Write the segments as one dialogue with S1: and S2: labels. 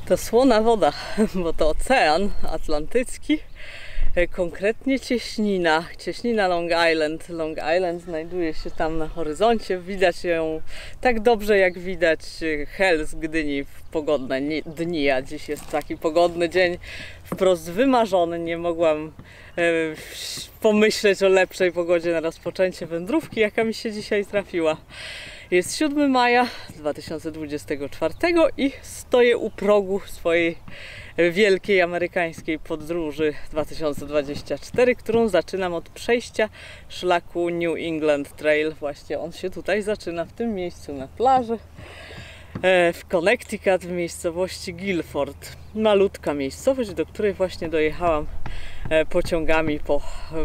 S1: To słona woda, bo to Ocean Atlantycki, konkretnie cieśnina Long Island. Long Island znajduje się tam na horyzoncie, widać ją tak dobrze jak widać Hel z Gdyni w pogodne dni, a dziś jest taki pogodny dzień, wprost wymarzony. Nie mogłam pomyśleć o lepszej pogodzie na rozpoczęcie wędrówki, jaka mi się dzisiaj trafiła. Jest 7 maja 2024 i stoję u progu swojej wielkiej amerykańskiej podróży 2024, którą zaczynam od przejścia szlaku New England Trail. Właśnie on się tutaj zaczyna, w tym miejscu na plaży w Connecticut, w miejscowości Guilford. Malutka miejscowość, do której właśnie dojechałam pociągami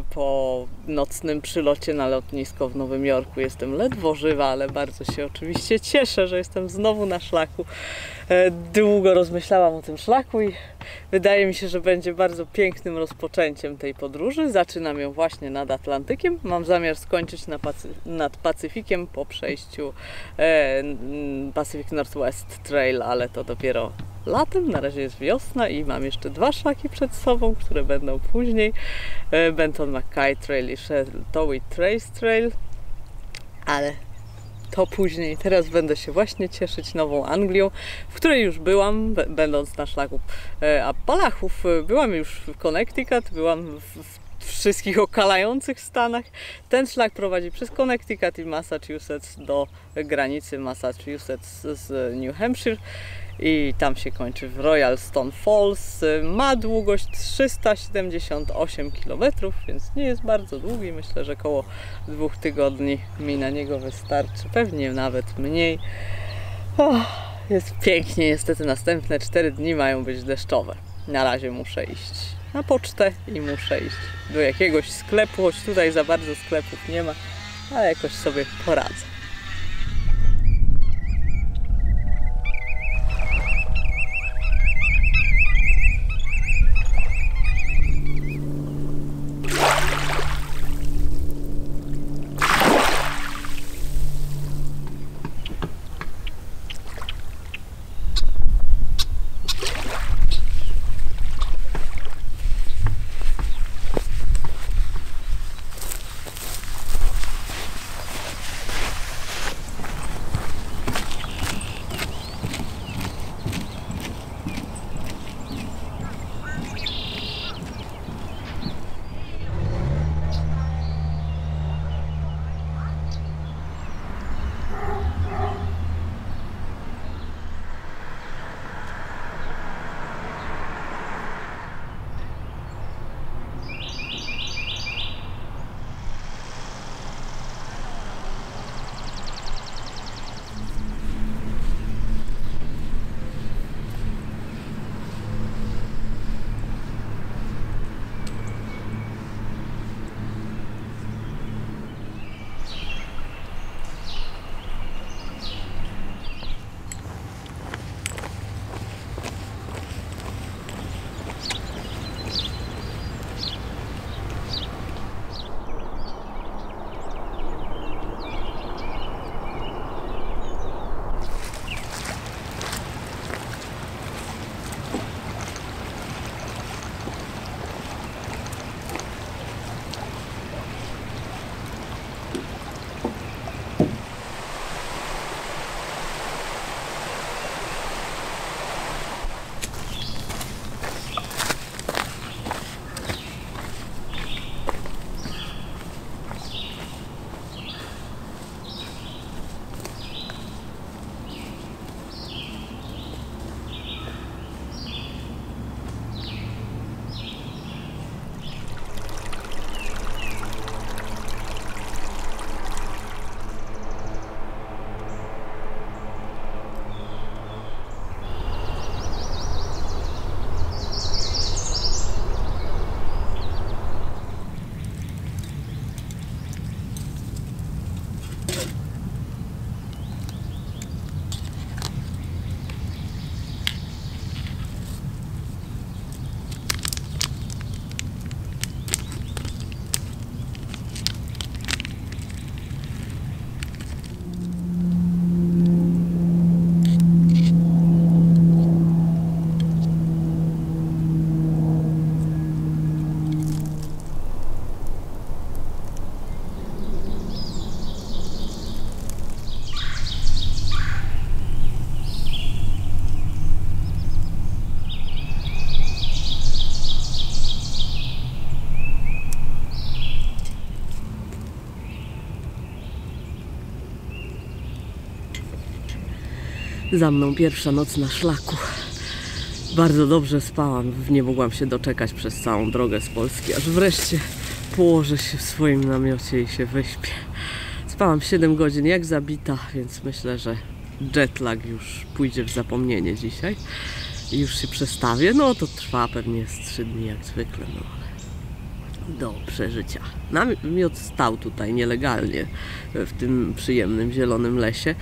S1: po nocnym przylocie na lotnisko w Nowym Jorku. Jestem ledwo żywa, ale bardzo się oczywiście cieszę, że jestem znowu na szlaku. Długo rozmyślałam o tym szlaku i wydaje mi się, że będzie bardzo pięknym rozpoczęciem tej podróży. Zaczynam ją właśnie nad Atlantykiem. Mam zamiar skończyć nad Pacyfikiem po przejściu Pacific Northwest Trail, ale to dopiero latem. Na razie jest wiosna i mam jeszcze 2 szlaki przed sobą, które będą później. Benton MacKay Trail i Sheltowee Trace Trail, ale to później. Teraz będę się właśnie cieszyć Nową Anglią, w której już byłam, będąc na szlaku Appalachów. Byłam już w Connecticut, byłam w wszystkich okalających stanach. Ten szlak prowadzi przez Connecticut i Massachusetts do granicy Massachusetts z New Hampshire i tam się kończy w Royalston Falls. Ma długość 378 km, więc nie jest bardzo długi. Myślę, że około 2 tygodni mi na niego wystarczy, pewnie nawet mniej. Jest pięknie, niestety następne 4 dni mają być deszczowe. Na razie muszę iść na pocztę i muszę iść do jakiegoś sklepu, choć tutaj za bardzo sklepów nie ma, ale jakoś sobie poradzę. Za mną pierwsza noc na szlaku. Bardzo dobrze spałam, nie mogłam się doczekać przez całą drogę z Polski, aż wreszcie położę się w swoim namiocie i się wyśpię. Spałam 7 godzin jak zabita, więc myślę, że jetlag już pójdzie w zapomnienie dzisiaj i już się przestawię. No to trwa pewnie z 3 dni jak zwykle, no ale do przeżycia. Namiot stał tutaj nielegalnie w tym przyjemnym zielonym lesie,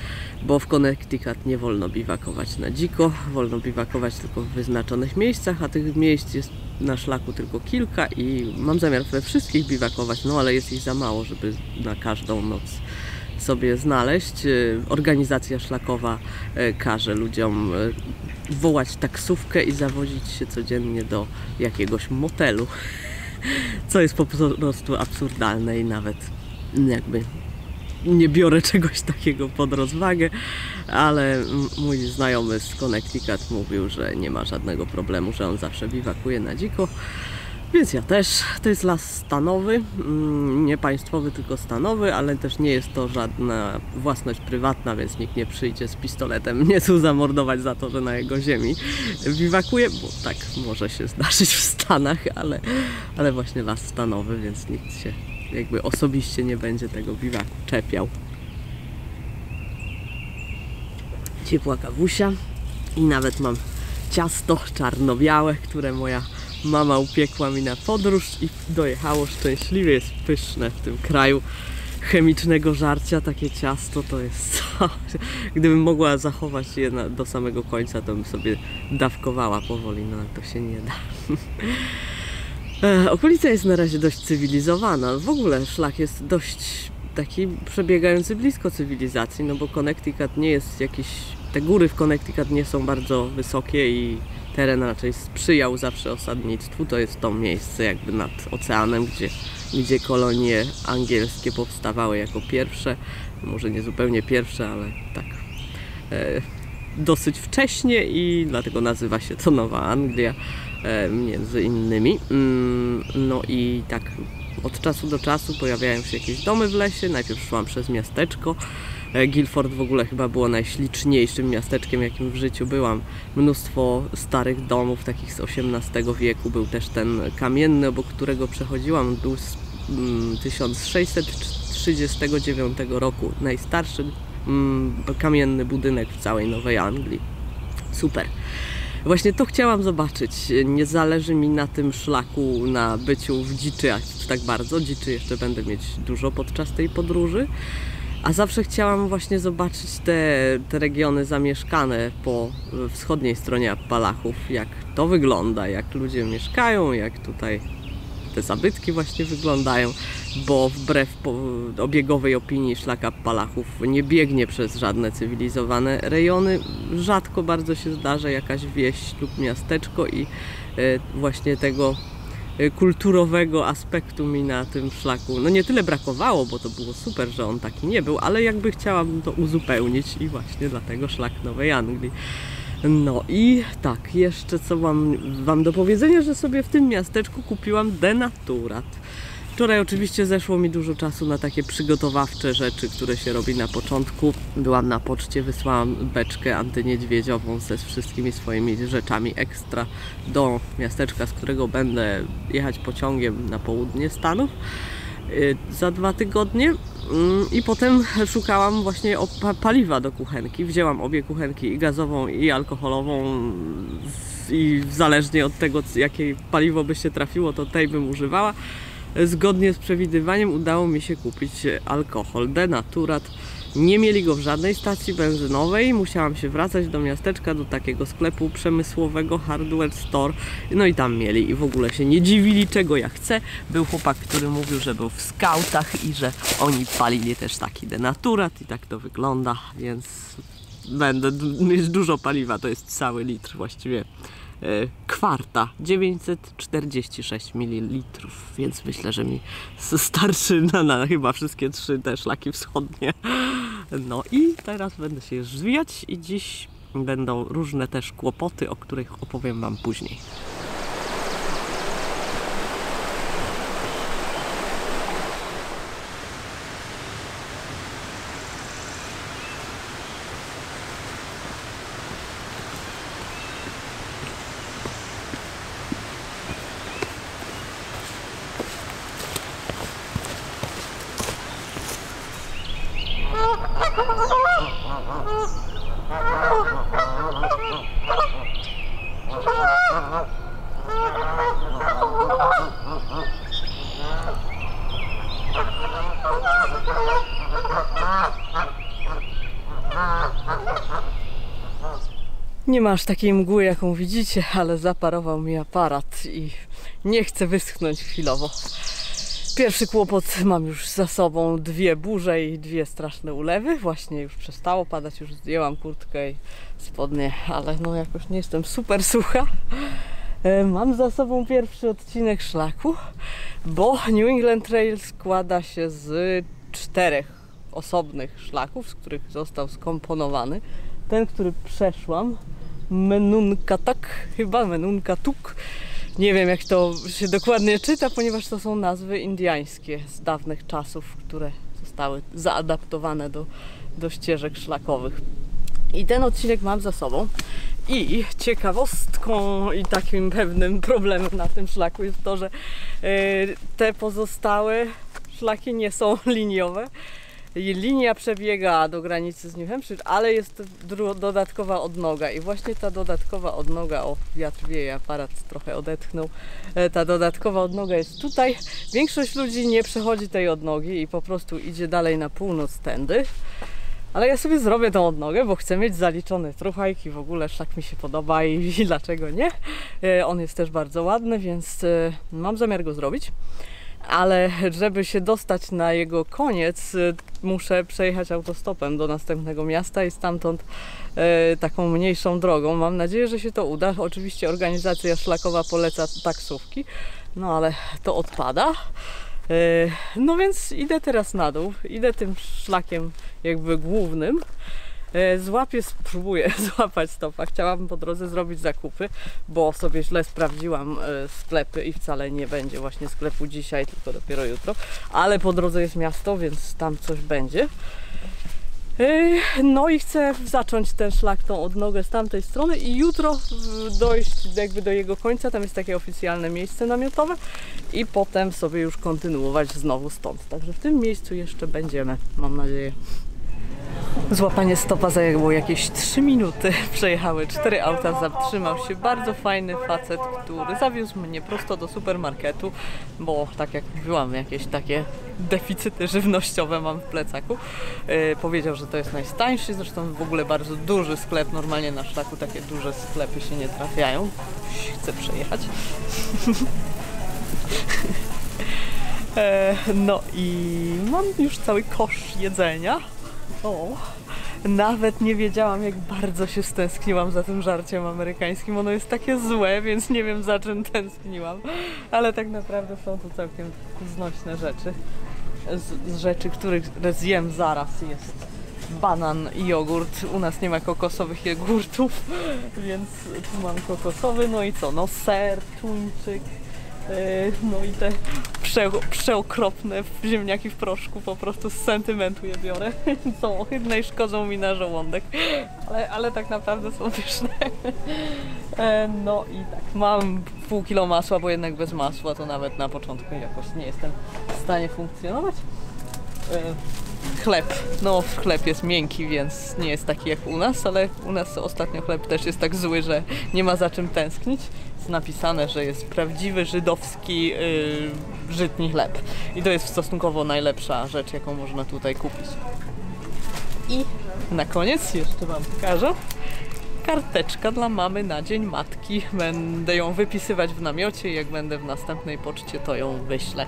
S1: bo w Connecticut nie wolno biwakować na dziko, wolno biwakować tylko w wyznaczonych miejscach, a tych miejsc jest na szlaku tylko kilka i mam zamiar we wszystkich biwakować, no ale jest ich za mało, żeby na każdą noc sobie znaleźć. Organizacja szlakowa każe ludziom wołać taksówkę i zawozić się codziennie do jakiegoś motelu, co jest po prostu absurdalne i nawet jakby nie biorę czegoś takiego pod rozwagę, ale mój znajomy z Connecticut mówił, że nie ma żadnego problemu, że on zawsze biwakuje na dziko, więc ja też. To jest las stanowy, nie państwowy, tylko stanowy, ale też nie jest to żadna własność prywatna, więc nikt nie przyjdzie z pistoletem mnie tu zamordować za to, że na jego ziemi biwakuje, bo tak może się zdarzyć w Stanach, ale właśnie las stanowy, więc nikt się jakby osobiście nie będzie tego biwaku czepiał. Ciepła kawusia i nawet mam ciasto czarno-białe, które moja mama upiekła mi na podróż i dojechało szczęśliwie. Jest pyszne w tym kraju chemicznego żarcia. Takie ciasto to jest... Gdybym mogła zachować je do samego końca, to bym sobie dawkowała powoli, no ale to się nie da. Okolica jest na razie dość cywilizowana. W ogóle szlak jest dość taki przebiegający blisko cywilizacji, no bo Connecticut nie jest jakiś... Te góry w Connecticut nie są bardzo wysokie i teren raczej sprzyjał zawsze osadnictwu. To jest to miejsce jakby nad oceanem, gdzie kolonie angielskie powstawały jako pierwsze. Może nie zupełnie pierwsze, ale tak dosyć wcześnie i dlatego nazywa się to Nowa Anglia między innymi. No i tak od czasu do czasu pojawiają się jakieś domy w lesie. Najpierw szłam przez miasteczko. Guilford w ogóle chyba było najśliczniejszym miasteczkiem, jakim w życiu byłam. Mnóstwo starych domów, takich z XVIII wieku. Był też ten kamienny, obok którego przechodziłam. Był z 1639 roku. Najstarszy kamienny budynek w całej Nowej Anglii. Super. Właśnie to chciałam zobaczyć. Nie zależy mi na tym szlaku, na byciu w dziczy aż tak bardzo. Dziczy jeszcze będę mieć dużo podczas tej podróży. A zawsze chciałam właśnie zobaczyć te regiony zamieszkane po wschodniej stronie Appalachów, jak to wygląda, jak ludzie mieszkają, jak tutaj te zabytki właśnie wyglądają, bo wbrew obiegowej opinii szlak Appalachów nie biegnie przez żadne cywilizowane rejony. Rzadko bardzo się zdarza jakaś wieś lub miasteczko i właśnie tego kulturowego aspektu mi na tym szlaku no nie tyle brakowało, bo to było super, że on taki nie był, ale jakby chciałabym to uzupełnić i właśnie dlatego szlak Nowej Anglii. No i tak, jeszcze co mam wam do powiedzenia, że sobie w tym miasteczku kupiłam denaturat. Wczoraj oczywiście zeszło mi dużo czasu na takie przygotowawcze rzeczy, które się robi na początku. Byłam na poczcie, wysłałam beczkę antyniedźwiedziową ze wszystkimi swoimi rzeczami ekstra do miasteczka, z którego będę jechać pociągiem na południe Stanów za 2 tygodnie. I potem szukałam właśnie paliwa do kuchenki. Wzięłam obie kuchenki, i gazową, i alkoholową, i zależnie od tego, jakie paliwo by się trafiło, to tej bym używała. Zgodnie z przewidywaniem udało mi się kupić alkohol denaturat. Nie mieli go w żadnej stacji benzynowej. Musiałam się wracać do miasteczka, do takiego sklepu przemysłowego Hardware Store. No i tam mieli i w ogóle się nie dziwili, czego ja chcę. Był chłopak, który mówił, że był w skautach i że oni palili też taki denaturat i tak to wygląda, więc będę mieć dużo paliwa. To jest cały litr właściwie. Kwarta 946 ml, więc myślę, że mi starczy na chyba wszystkie 3 te szlaki wschodnie. No i teraz będę się już zwijać i dziś będą różne też kłopoty, o których opowiem wam później. Nie ma aż takiej mgły, jaką widzicie, ale zaparował mi aparat i nie chcę wyschnąć chwilowo. Pierwszy kłopot mam już za sobą, 2 burze i 2 straszne ulewy. Właśnie już przestało padać, już zdjęłam kurtkę i spodnie, ale no jakoś nie jestem super sucha. Mam za sobą pierwszy odcinek szlaku, bo New England Trail składa się z 4 osobnych szlaków, z których został skomponowany. Ten, który przeszłam, Menunkatak, chyba Menunkatuk. Nie wiem, jak to się dokładnie czyta, ponieważ to są nazwy indyjskie z dawnych czasów, które zostały zaadaptowane do ścieżek szlakowych. I ten odcinek mam za sobą. I ciekawostką i takim pewnym problemem na tym szlaku jest to, że te pozostałe szlaki nie są liniowe. Linia przebiega do granicy z New Hampshire, ale jest dodatkowa odnoga i właśnie ta dodatkowa odnoga, o, wiatr wieje, aparat trochę odetchnął, ta dodatkowa odnoga jest tutaj. Większość ludzi nie przechodzi tej odnogi i po prostu idzie dalej na północ tędy, ale ja sobie zrobię tą odnogę, bo chcę mieć zaliczony truchajk i w ogóle szlak mi się podoba i dlaczego nie. On jest też bardzo ładny, więc mam zamiar go zrobić. Ale żeby się dostać na jego koniec, muszę przejechać autostopem do następnego miasta i stamtąd taką mniejszą drogą. Mam nadzieję, że się to uda. Oczywiście organizacja szlakowa poleca taksówki, no ale to odpada. No więc idę teraz na dół, idę tym szlakiem jakby głównym. Spróbuję złapać stopa. Chciałabym po drodze zrobić zakupy, bo sobie źle sprawdziłam sklepy i wcale nie będzie właśnie sklepu dzisiaj, tylko dopiero jutro. Ale po drodze jest miasto, więc tam coś będzie. No i chcę zacząć ten szlak, tą odnogę z tamtej strony i jutro dojść jakby do jego końca. Tam jest takie oficjalne miejsce namiotowe i potem sobie już kontynuować znowu stąd. Także w tym miejscu jeszcze będziemy, mam nadzieję. Złapanie stopa zajęło jakieś 3 minuty. Przejechały 4 auta, zatrzymał się bardzo fajny facet, który zawiózł mnie prosto do supermarketu, bo tak jak mówiłam, jakieś takie deficyty żywnościowe mam w plecaku. Powiedział, że to jest najtańszy, zresztą w ogóle bardzo duży sklep. Normalnie na szlaku takie duże sklepy się nie trafiają. Chcę przejechać. No i mam już cały kosz jedzenia. O, nawet nie wiedziałam, jak bardzo się stęskniłam za tym żarciem amerykańskim. Ono jest takie złe, więc nie wiem, za czym tęskniłam. Ale tak naprawdę są to całkiem znośne rzeczy. Z rzeczy, których zjem zaraz, jest banan i jogurt. U nas nie ma kokosowych jogurtów, więc tu mam kokosowy. No i co? No ser, tuńczyk. No i te przeokropne ziemniaki w proszku, po prostu z sentymentu je biorę. Są ohydne i szkodzą mi na żołądek, ale tak naprawdę są pyszne. No i tak, mam pół kilo masła, bo jednak bez masła to nawet na początku jakoś nie jestem w stanie funkcjonować. Chleb, no chleb jest miękki, więc nie jest taki jak u nas, ale u nas ostatnio chleb też jest tak zły, że nie ma za czym tęsknić. Jest napisane, że jest prawdziwy żydowski żytni chleb i to jest stosunkowo najlepsza rzecz, jaką można tutaj kupić. I na koniec jeszcze wam pokażę karteczka dla mamy na Dzień Matki. Będę ją wypisywać w namiocie i jak będę w następnej poczcie, to ją wyślę.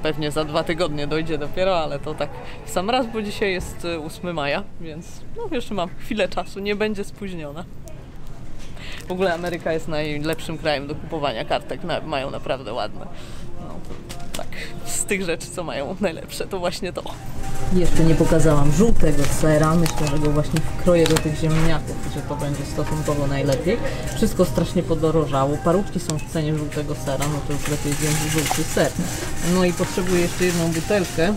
S1: Pewnie za 2 tygodnie dojdzie dopiero, ale to tak w sam raz, bo dzisiaj jest 8 maja, więc no jeszcze mam chwilę czasu, nie będzie spóźniona. W ogóle Ameryka jest najlepszym krajem do kupowania kartek, mają naprawdę ładne. No, tak, z tych rzeczy, co mają najlepsze, to właśnie to. Jeszcze nie pokazałam żółtego sera, myślę, że go właśnie wkroję do tych ziemniaków, że to będzie stosunkowo najlepiej. Wszystko strasznie podorożało, parówki są w cenie żółtego sera, no to już lepiej wziąć żółty ser. No i potrzebuję jeszcze jedną butelkę,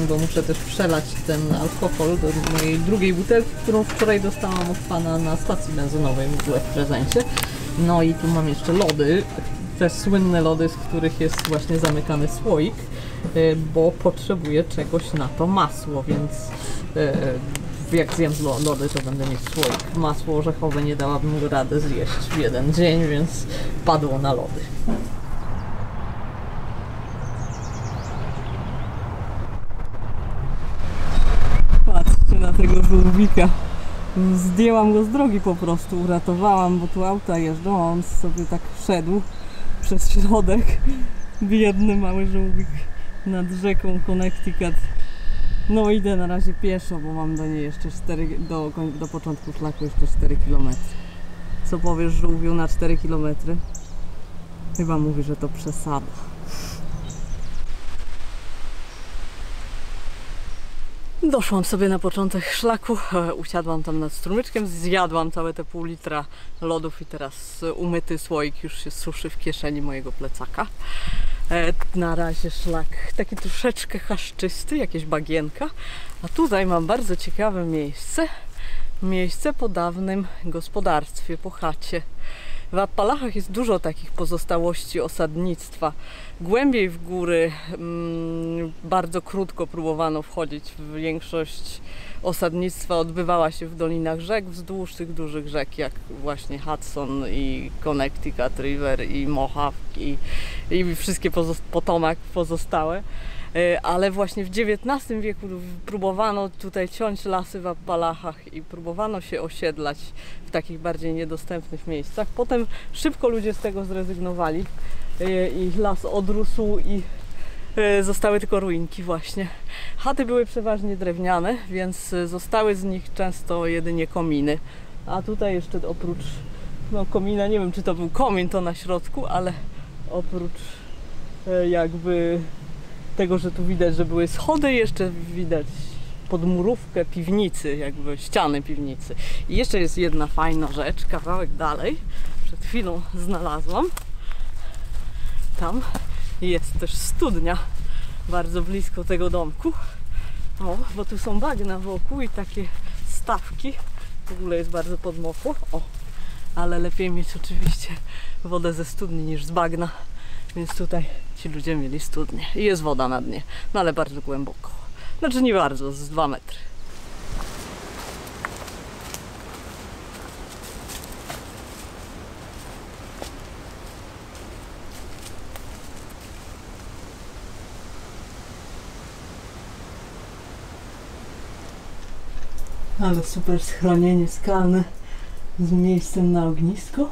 S1: bo muszę też przelać ten alkohol do mojej drugiej butelki, którą wczoraj dostałam od pana na stacji benzynowej w ogóle w prezencie. No i tu mam jeszcze lody, te słynne lody, z których jest właśnie zamykany słoik, bo potrzebuję czegoś na to masło, więc jak zjem lody, to będę mieć słoik. Masło orzechowe nie dałabym go rady zjeść w jeden dzień, więc padło na lody. Patrzcie na tego żółwika. Zdjęłam go z drogi po prostu, uratowałam, bo tu auta jeżdżą, a on sobie tak szedł przez środek. Biedny mały żółwik nad rzeką Connecticut. No idę na razie pieszo, bo mam do niej jeszcze do początku szlaku jeszcze 4 km. Co powiesz, żółwiu, na 4 km? Chyba mówi, że to przesada. Doszłam sobie na początek szlaku, usiadłam tam nad strumyczkiem, zjadłam całe te pół litra lodów i teraz umyty słoik już się suszy w kieszeni mojego plecaka. Na razie szlak taki troszeczkę chaszczysty, jakieś bagienka, a tutaj mam bardzo ciekawe miejsce po dawnym gospodarstwie, po chacie. W Appalachach jest dużo takich pozostałości osadnictwa. Głębiej w góry bardzo krótko próbowano wchodzić. Większość osadnictwa odbywała się w dolinach rzek, wzdłuż tych dużych rzek, jak właśnie Hudson i Connecticut River i Mohawk i wszystkie Potomac pozostałe. Ale właśnie w XIX wieku próbowano tutaj ciąć lasy w Appalachach i próbowano się osiedlać w takich bardziej niedostępnych miejscach. Potem szybko ludzie z tego zrezygnowali i las odrósł i zostały tylko ruinki właśnie. Chaty były przeważnie drewniane, więc zostały z nich często jedynie kominy. A tutaj jeszcze oprócz komina, nie wiem czy to był komin to na środku, ale oprócz jakby tego, że tu widać, że były schody, jeszcze widać podmurówkę piwnicy, jakby ściany piwnicy. I jeszcze jest jedna fajna rzecz, kawałek dalej, przed chwilą znalazłam. Tam jest też studnia, bardzo blisko tego domku. O, bo tu są bagna wokół i takie stawki. W ogóle jest bardzo podmokło. O, ale lepiej mieć oczywiście wodę ze studni niż z bagna. Więc tutaj ci ludzie mieli studnię i jest woda na dnie, no ale bardzo głęboko. Znaczy nie bardzo, z 2 metry. Ale super schronienie skalne z miejscem na ognisko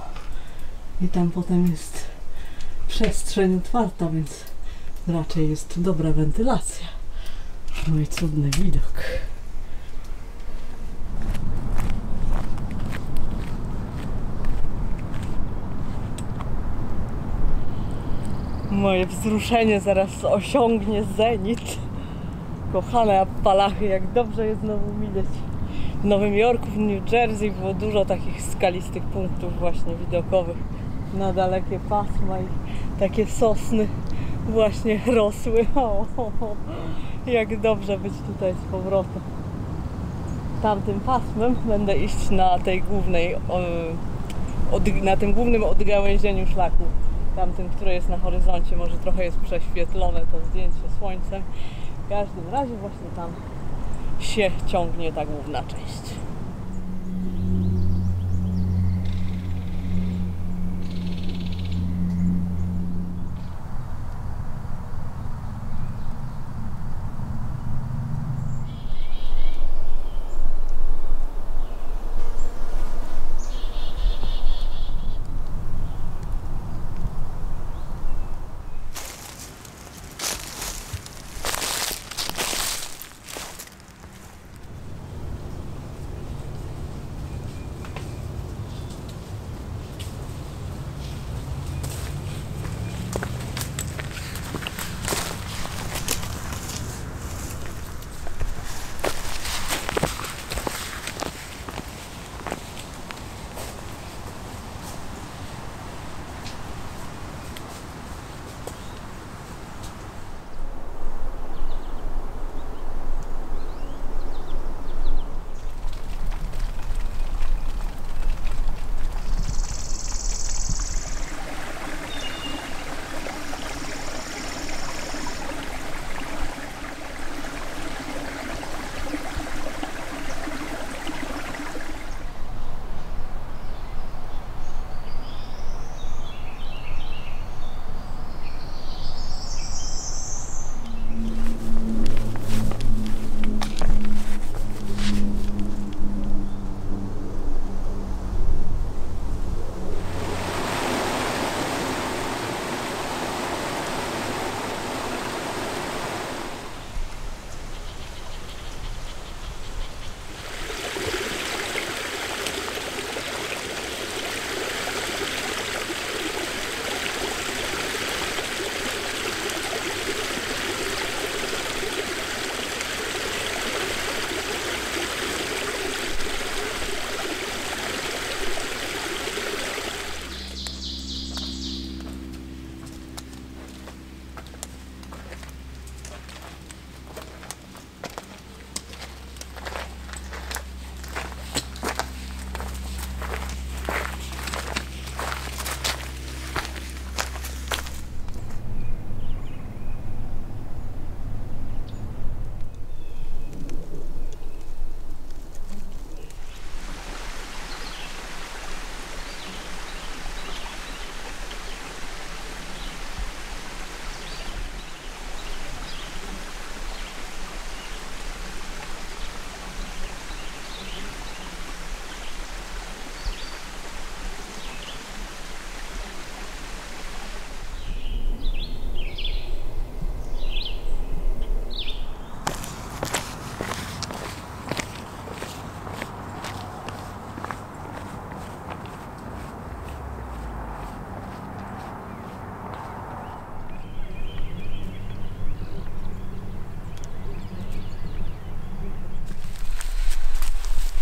S1: i tam potem jest przestrzeń otwarta, więc raczej jest tu dobra wentylacja. No i cudny widok. Moje wzruszenie zaraz osiągnie zenit. Kochane Appalachy, jak dobrze je znowu widać. W Nowym Jorku, w New Jersey było dużo takich skalistych punktów właśnie widokowych na dalekie pasma i takie sosny właśnie rosły. Jak dobrze być tutaj z powrotem. Tamtym pasmem będę iść na tej głównej, na tym głównym odgałęzieniu szlaku. Tamtym, które jest na horyzoncie, może trochę jest prześwietlone to zdjęcie słońcem. W każdym razie właśnie tam się ciągnie ta główna część.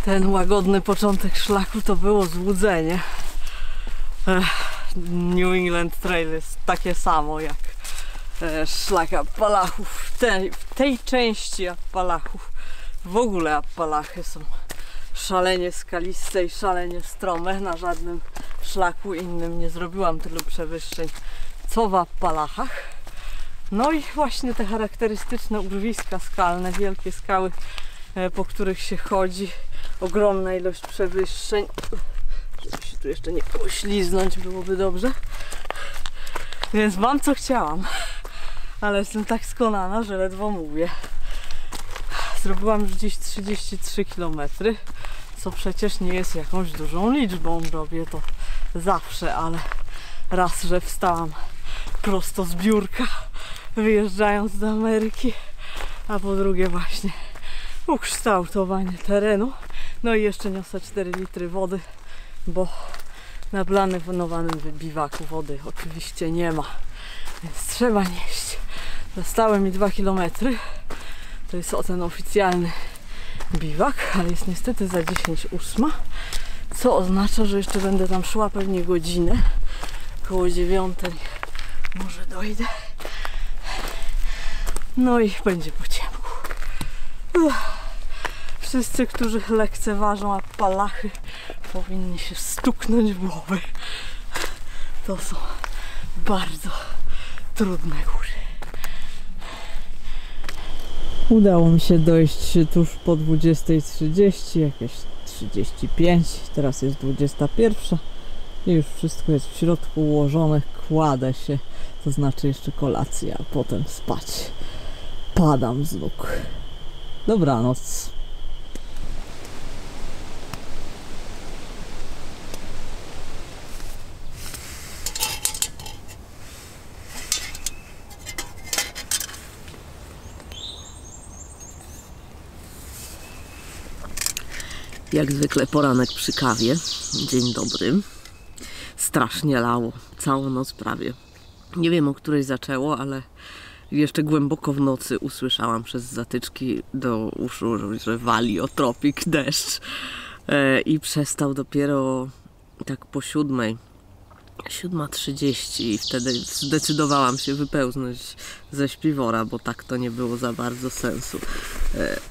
S1: Ten łagodny początek szlaku to było złudzenie. New England Trail jest takie samo jak szlak Appalachów. W tej części Appalachów, w ogóle Appalachy są szalenie skaliste i szalenie strome. Na żadnym szlaku innym nie zrobiłam tylu przewyższeń co w Appalachach. No i właśnie te charakterystyczne urwiska skalne, wielkie skały, po których się chodzi, ogromna ilość przewyższeń. Żeby się tu jeszcze nie pośliznąć, byłoby dobrze. Więc mam co chciałam, ale jestem tak skonana, że ledwo mówię. Zrobiłam już dziś 33 km, co przecież nie jest jakąś dużą liczbą. Robię to zawsze, ale raz, że wstałam prosto z biurka, wyjeżdżając do Ameryki, a po drugie właśnie ukształtowanie terenu. No i jeszcze niosę 4 litry wody, bo na planowanym biwaku wody oczywiście nie ma, więc trzeba nieść. Zostały mi 2 km. To jest ten oficjalny biwak, ale jest niestety za 10:08, co oznacza, że jeszcze będę tam szła pewnie godzinę. Koło 9 może dojdę. No i będzie po ciemku. Wszyscy, którzy lekceważą Appalachy, powinni się stuknąć w głowę. To są bardzo trudne góry. Udało mi się dojść tuż po 20:30, jakieś 35, teraz jest 21 i już wszystko jest w środku ułożone, kładę się, to znaczy jeszcze kolacja, a potem spać. Padam z nóg. Dobranoc. Jak zwykle poranek przy kawie. Dzień dobry. Strasznie lało. Całą noc prawie. Nie wiem, o której zaczęło, ale jeszcze głęboko w nocy usłyszałam przez zatyczki do uszu, że wali o tropik deszcz. I przestał dopiero tak po 7:30 i wtedy zdecydowałam się wypełznąć ze śpiwora, bo tak to nie było za bardzo sensu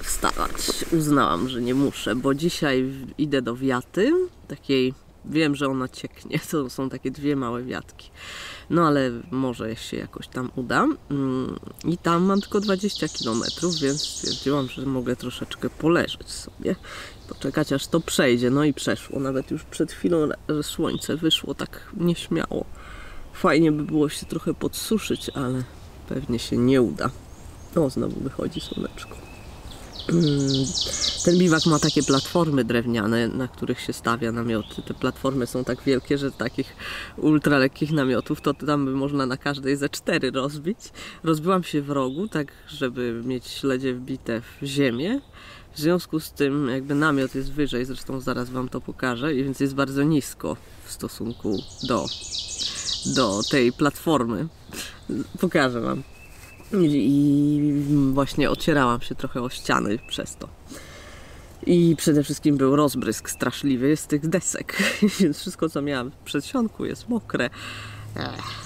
S1: wstawać. Uznałam, że nie muszę, bo dzisiaj idę do wiaty, takiej, wiem, że ona cieknie, to są takie 2 małe wiatki. No ale może się jakoś tam uda. I tam mam tylko 20 km, więc stwierdziłam, że mogę troszeczkę poleżeć sobie, poczekać aż to przejdzie. No i przeszło. Nawet już przed chwilą słońce wyszło tak nieśmiało. Fajnie by było się trochę podsuszyć, ale pewnie się nie uda. O, znowu wychodzi słoneczko. Ten biwak ma takie platformy drewniane, na których się stawia namioty. Te platformy są tak wielkie, że takich ultra lekkich namiotów to tam by można na każdej ze 4 rozbić. Rozbiłam się w rogu, tak żeby mieć śledzie wbite w ziemię. W związku z tym jakby namiot jest wyżej, zresztą zaraz wam to pokażę, i więc jest bardzo nisko w stosunku do tej platformy. Pokażę wam. I właśnie ocierałam się trochę o ściany przez to. I przede wszystkim był rozbrysk straszliwy z tych desek, więc wszystko, co miałam w przedsionku, jest mokre.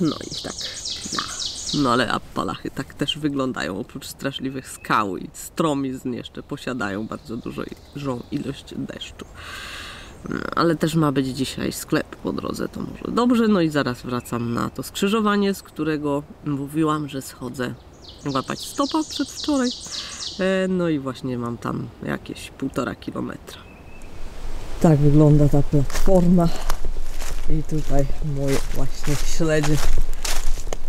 S1: No i tak. No ale Appalachy tak też wyglądają, oprócz straszliwych skał i stromizn jeszcze posiadają bardzo dużą ilość deszczu. Ale też ma być dzisiaj sklep po drodze, to może dobrze. No i zaraz wracam na to skrzyżowanie, z którego mówiłam, że schodzę łapać stopa przedwczoraj. No i właśnie mam tam jakieś 1,5 kilometra. Tak wygląda ta platforma. I tutaj moje właśnie śledzie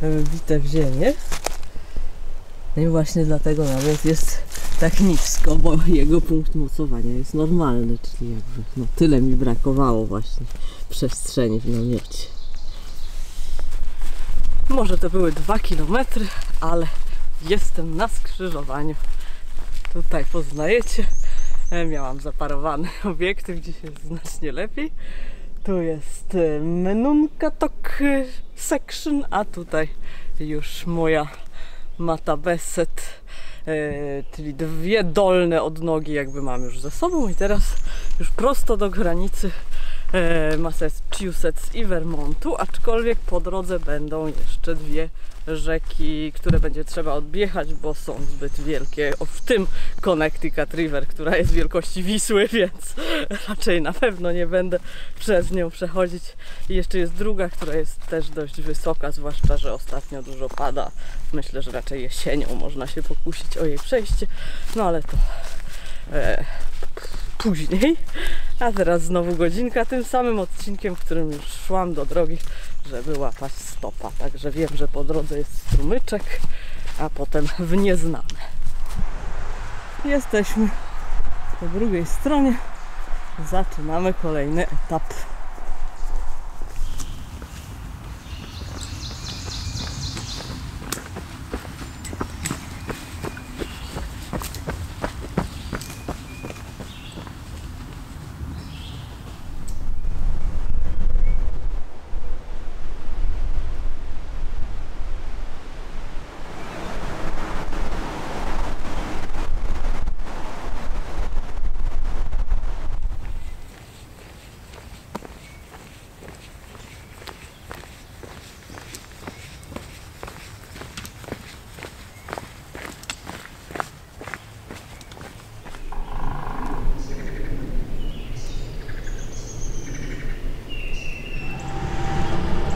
S1: wbite w ziemię. No i właśnie dlatego namiot jest tak nisko, bo jego punkt mocowania jest normalny, czyli jakby no tyle mi brakowało właśnie przestrzeni w namiocie. Może to były 2 km, ale jestem na skrzyżowaniu. Tutaj poznajecie, miałam zaparowany obiektyw, dziś jest znacznie lepiej. Tu jest Menunkatok section, a tutaj już moja Mata Besset czyli dwie dolne odnogi jakby mam już za sobą i teraz już prosto do granicy Massachusetts i Vermontu, aczkolwiek po drodze będą jeszcze dwie rzeki, które będzie trzeba odjechać, bo są zbyt wielkie, w tym Connecticut River, która jest wielkości Wisły, więc raczej na pewno nie będę przez nią przechodzić. I jeszcze jest druga, która jest też dość wysoka, zwłaszcza że ostatnio dużo pada. Myślę, że raczej jesienią można się pokusić o jej przejście, no ale to później. A teraz znowu godzinka tym samym odcinkiem, którym już szłam do drogi, żeby łapać stopa. Także wiem, że po drodze jest strumyczek, a potem w nieznane. Jesteśmy po drugiej stronie. Zaczynamy kolejny etap.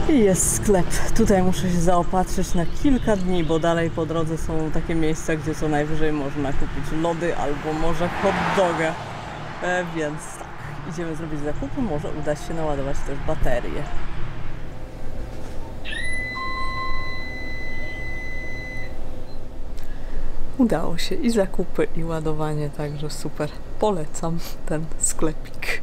S1: I jest sklep. Tutaj muszę się zaopatrzyć na kilka dni, bo dalej po drodze są takie miejsca, gdzie co najwyżej można kupić lody albo może hot doga. Więc tak, idziemy zrobić zakupy, może uda się naładować też baterię. Udało się i zakupy, i ładowanie, także super. Polecam ten sklepik.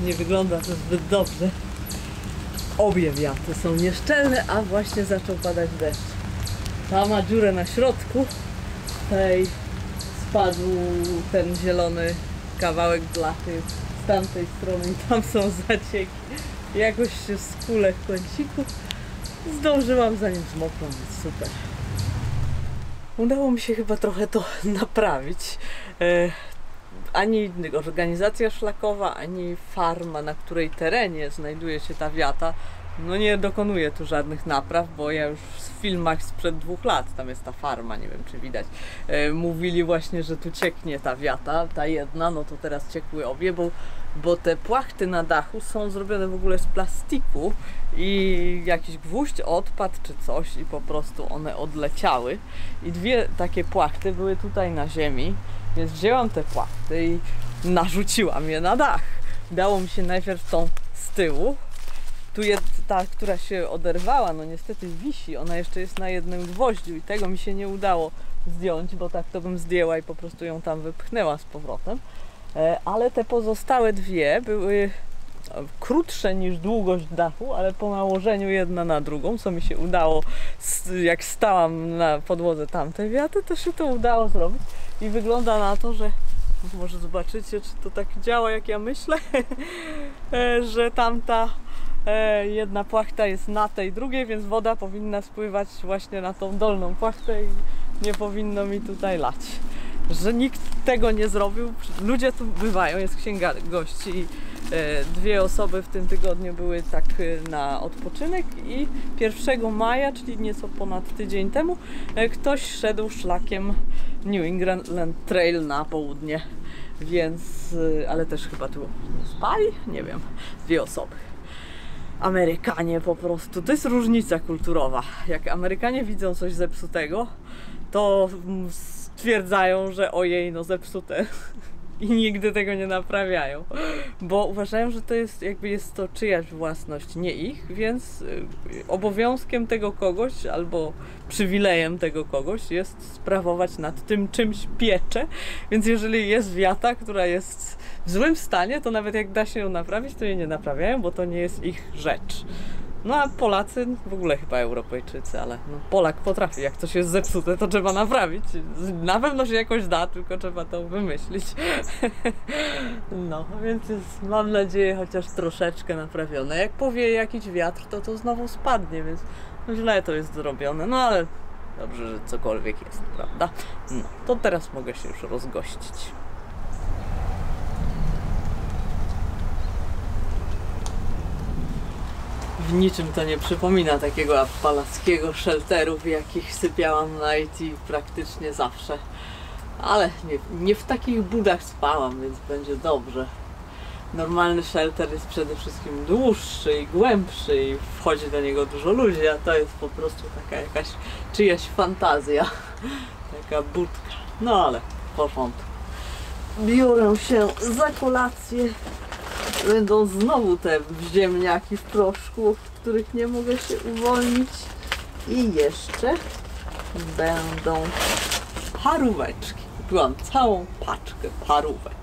S1: Nie wygląda to zbyt dobrze. Obie wiaty są nieszczelne, a właśnie zaczął padać deszcz. Ta ma dziurę na środku, tej spadł ten zielony kawałek blachy z tamtej strony i tam są zacieki. Jakoś się skulę w kąciku. Zdążyłam zanim zmokłam, więc super. Udało mi się chyba trochę to naprawić. Ani organizacja szlakowa, ani farma, na której terenie znajduje się ta wiata, no nie dokonuje tu żadnych napraw, bo ja już w filmach sprzed 2 lat, tam jest ta farma, nie wiem czy widać, mówili właśnie, że tu cieknie ta wiata, ta jedna, no to teraz ciekły obie, bo te płachty na dachu są zrobione w ogóle z plastiku i jakiś gwóźdź odpadł czy coś i po prostu one odleciały i 2 takie płachty były tutaj na ziemi. Więc wzięłam te płachty i narzuciłam je na dach. Dało mi się najpierw tą z tyłu. Tu jest ta, która się oderwała, no niestety wisi. Ona jeszcze jest na jednym gwoździu i tego mi się nie udało zdjąć, bo tak to bym zdjęła i po prostu ją tam wypchnęła z powrotem. Ale te pozostałe 2 były krótsze niż długość dachu, ale po nałożeniu jedna na drugą, co mi się udało, jak stałam na podłodze tamtej wiaty, to się to udało zrobić i wygląda na to, że może zobaczycie, czy to tak działa, jak ja myślę, że tamta jedna płachta jest na tej drugiej, więc woda powinna spływać właśnie na tą dolną płachtę i nie powinno mi tutaj lać. Że nikt tego nie zrobił. Ludzie tu bywają, jest księga gości i dwie osoby w tym tygodniu były tak na odpoczynek i 1 maja, czyli nieco ponad tydzień temu, ktoś szedł szlakiem New England Trail na południe, więc, ale też chyba tu spali, nie wiem, dwie osoby. Amerykanie po prostu, to jest różnica kulturowa. Jak Amerykanie widzą coś zepsutego, to stwierdzają, że ojej, no zepsute i nigdy tego nie naprawiają, bo uważają, że to jest jakby jest to czyjaś własność, nie ich, więc obowiązkiem tego kogoś albo przywilejem tego kogoś jest sprawować nad tym czymś pieczę, więc jeżeli jest wiata, która jest w złym stanie, to nawet jak da się ją naprawić, to jej nie naprawiają, bo to nie jest ich rzecz. No a Polacy, w ogóle chyba Europejczycy, ale no, Polak potrafi, jak coś jest zepsute, to trzeba naprawić. Na pewno się jakoś da, tylko trzeba to wymyślić. No, więc jest, mam nadzieję, chociaż troszeczkę naprawione. Jak powieje jakiś wiatr, to znowu spadnie, więc no, źle to jest zrobione. No ale dobrze, że cokolwiek jest, prawda? No, to teraz mogę się już rozgościć. W niczym to nie przypomina takiego appalackiego shelteru, w jakich sypiałam na Haiti praktycznie zawsze. Ale nie w takich budach spałam, więc będzie dobrze. Normalny shelter jest przede wszystkim dłuższy i głębszy i wchodzi do niego dużo ludzi, a to jest po prostu taka jakaś czyjaś fantazja. Taka budka. No ale w porządku. Biorę się za kolację. Będą znowu te ziemniaki w proszku, od których nie mogę się uwolnić. I jeszcze będą paróweczki. Kupiłam całą paczkę parówek.